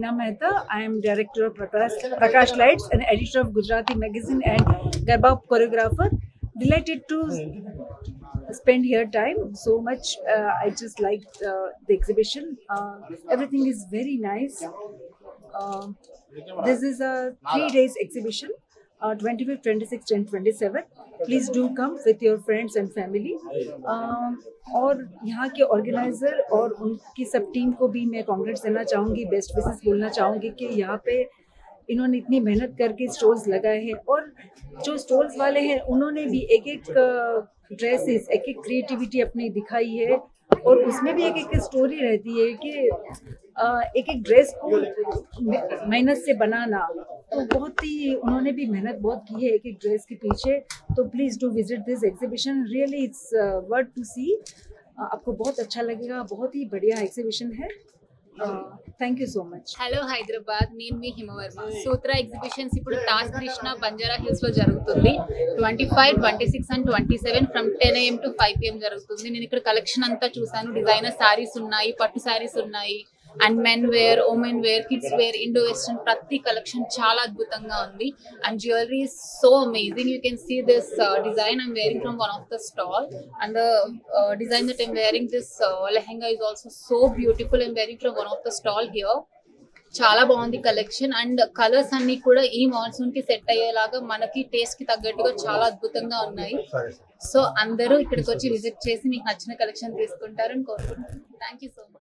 Veena Mehta. I am director of Prakash Lights and editor of Gujarati Magazine and Garba choreographer. Delighted to spend here time so much. I just liked the exhibition. Everything is very nice. This is a 3 days exhibition, 25th, 26th and 27th. Please do come with your friends and family. और यहाँ के organiser और उनकी सब team को भी मैं congrats देना चाहूँगी, बेस्ट विशेस बोलना चाहूँगी कि यहाँ पे इन्होंने इतनी मेहनत करके स्टॉल्स लगाए हैं और जो स्टॉल्स वाले हैं उन्होंने भी एक एक ड्रेसेस, एक एक क्रिएटिविटी अपनी दिखाई है और उसमें भी एक एक स्टोरी रहती है कि एक एक ड्रेस को मेहनत से बनाना, तो बहुत ही उन्होंने भी मेहनत बहुत की है एक एक ड्रेस के पीछे. तो please do visit this exhibition, really it's worth to see. आपको बहुत अच्छा लगेगा, बहुत ही बढ़िया एग्जीबिशन है. Thank you so much. Hello Hyderabad, నేను మీ హిమవర్మ. సూత్ర ఎగ్జిబిషన్స్ ఇప్పుడు తాజ్ కృష్ణ బంజారా హిల్స్ లో జరుగుతుంది. 25, 26 and 27 from 10 AM to 5 PM జరుగుతుంది. నేను ఇక్కడ కలెక్షన్ అంతా చూసాను. డిజైనర్ సారీస్ ఉన్నాయి, పట్టు సారీస్ ఉన్నాయి, and men wear, women wear, kids wear, Indo western ప్రతి కలెక్షన్ చాలా అద్భుతంగా ఉంది. And jewellery is so amazing. You can see this design I'm wearing from one of the stall, and the design that I'm wearing this lehenga is also so beautiful. I'm wearing from one of the stall here. చాలా బాగుంది collection and colours అన్ని కూడా ఈ monsoon కి set అయ్యేలాగా మనకి taste కి తగ్గట్టుగా చాలా అద్భుతంగా ఉన్నాయి. సో అందరూ ఇక్కడికి వచ్చి విజిట్ చేసి మీకు నచ్చిన కలెక్షన్ తీసుకుంటారని కోరుకుంటున్నాను. Thank you so much.